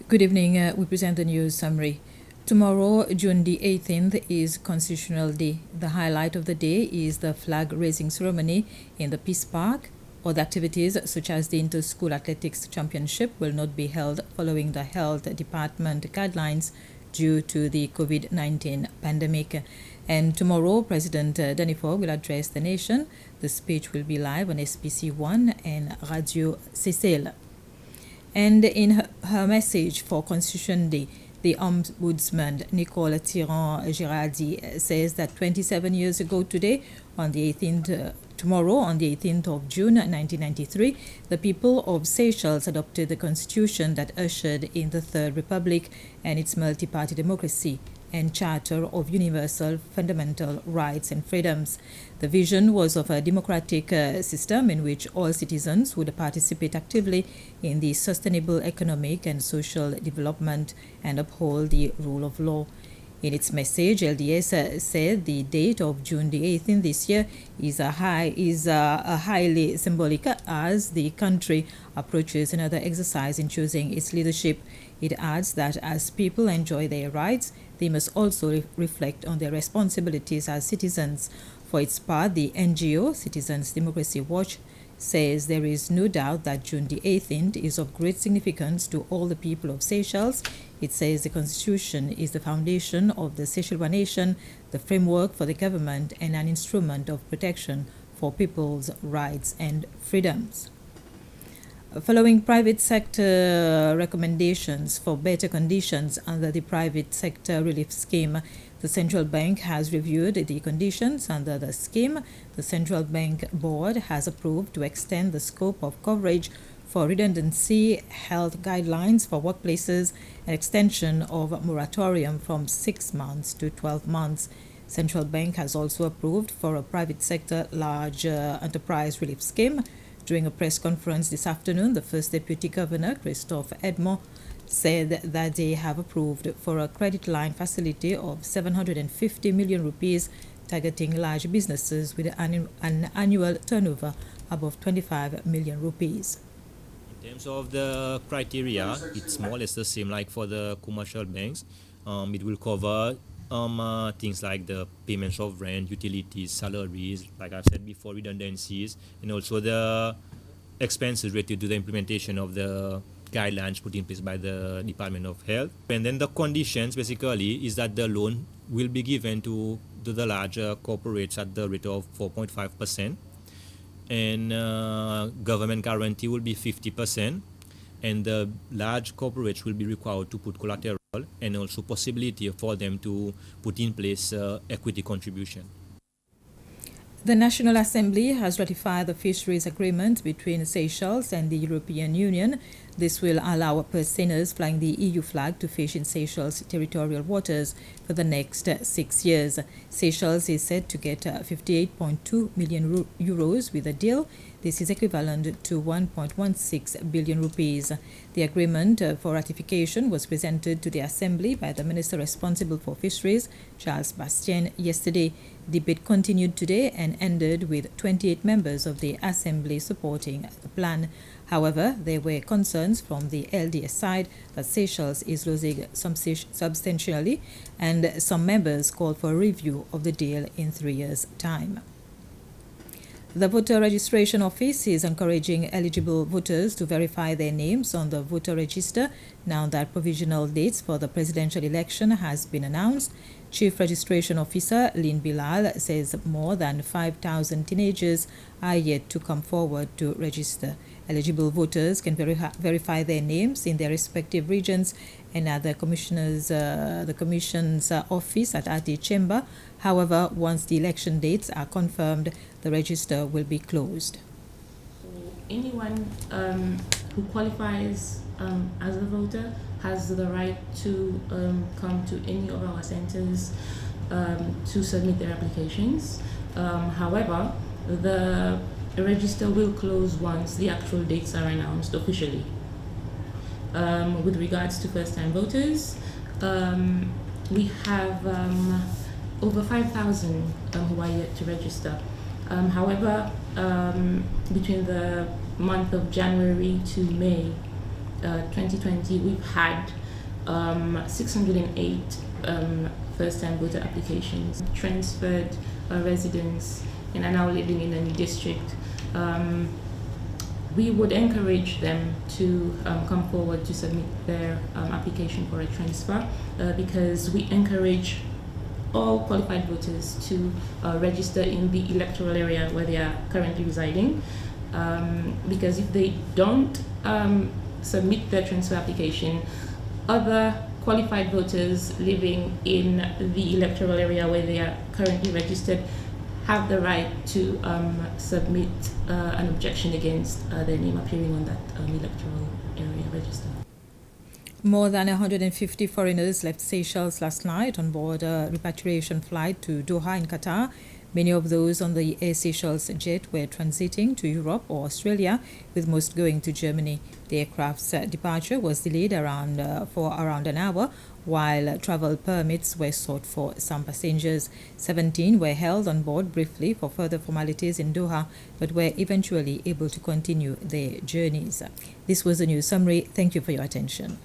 Good evening. We present the news summary. Tomorrow, June the 18th, is Constitutional Day. The highlight of the day is the flag-raising ceremony in the Peace Park. Other activities, such as the Inter-School Athletics Championship, will not be held following the Health Department guidelines due to the COVID-19 pandemic. And tomorrow, President Danifo will address the nation. The speech will be live on SPC 1 and Radio Cecil. And in her message for Constitution Day, the Ombudsman Nicole Tirant-Girardi says that 27 years ago today, on the 18th, tomorrow, on the 18th of June 1993, the people of Seychelles adopted the constitution that ushered in the Third Republic and its multi-party democracy and Charter of Universal Fundamental Rights and Freedoms. The vision was of a democratic system in which all citizens would participate actively in the sustainable economic and social development and uphold the rule of law. In its message, LDS said the date of June the 18th this year is a highly symbolic as the country approaches another exercise in choosing its leadership. It adds that as people enjoy their rights, they must also reflect on their responsibilities as citizens. For its part, the NGO Citizens Democracy Watch says there is no doubt that June the 18th is of great significance to all the people of Seychelles. It says the Constitution is the foundation of the Seychellois nation, the framework for the government, and an instrument of protection for people's rights and freedoms. Following private sector recommendations for better conditions under the private sector relief scheme, the central bank has reviewed the conditions under the scheme. The central bank board has approved to extend the scope of coverage for redundancy health guidelines for workplaces and extension of moratorium from 6 months to 12 months. Central bank has also approved for a private sector large enterprise relief scheme. During a press conference this afternoon, the First Deputy Governor, Christophe Edmond, said that they have approved for a credit line facility of 750 million rupees targeting large businesses with an annual turnover above 25 million rupees. In terms of the criteria, it's more or less the same like for the commercial banks. It will cover things like the payments of rent, utilities, salaries, like I've said before, redundancies, and also the expenses related to the implementation of the guidelines put in place by the Department of Health. And then the conditions basically is that the loan will be given to the larger corporates at the rate of 4.5%, and government guarantee will be 50%, and the large corporates will be required to put collateral and also possibility for them to put in place equity contribution. The National Assembly has ratified the Fisheries Agreement between Seychelles and the European Union. This will allow personnel flying the EU flag to fish in Seychelles' territorial waters for the next 6 years. Seychelles is set to get 58.2 million euros with the deal. This is equivalent to 1.16 billion rupees. The agreement for ratification was presented to the Assembly by the Minister responsible for Fisheries, Charles Bastien, yesterday. Debate continued today and ended with 28 members of the Assembly supporting the plan. However, there were concerns from the LDS side that Seychelles is losing substantially, and some members called for a review of the deal in 3 years' time. The Voter Registration Office is encouraging eligible voters to verify their names on the voter register now that provisional dates for the presidential election has been announced. Chief Registration Officer Lynn Bilal says more than 5,000 teenagers are yet to come forward to register. Eligible voters can verify their names in their respective regions and at the Commission's office at RT Chamber. However, once the election dates are confirmed, the register will be closed. So anyone who qualifies as a voter has the right to come to any of our centers to submit their applications. However, the register will close once the actual dates are announced officially. With regards to first-time voters, we have over 5,000 who are yet to register. However, between the month of January to May, 2020, we've had 608 first-time voter applications, transferred residents, and are now living in a new district. We would encourage them to come forward to submit their application for a transfer because we encourage all qualified voters to register in the electoral area where they are currently residing. Because if they don't submit their transfer application, other qualified voters living in the electoral area where they are currently registered have the right to submit an objection against their name appearing on that electoral area register. More than 150 foreigners left Seychelles last night on board a repatriation flight to Doha in Qatar. Many of those on the Air Seychelles jet were transiting to Europe or Australia, with most going to Germany. The aircraft's departure was delayed for around an hour, while travel permits were sought for some passengers. 17 were held on board briefly for further formalities in Doha, but were eventually able to continue their journeys. This was the news summary. Thank you for your attention.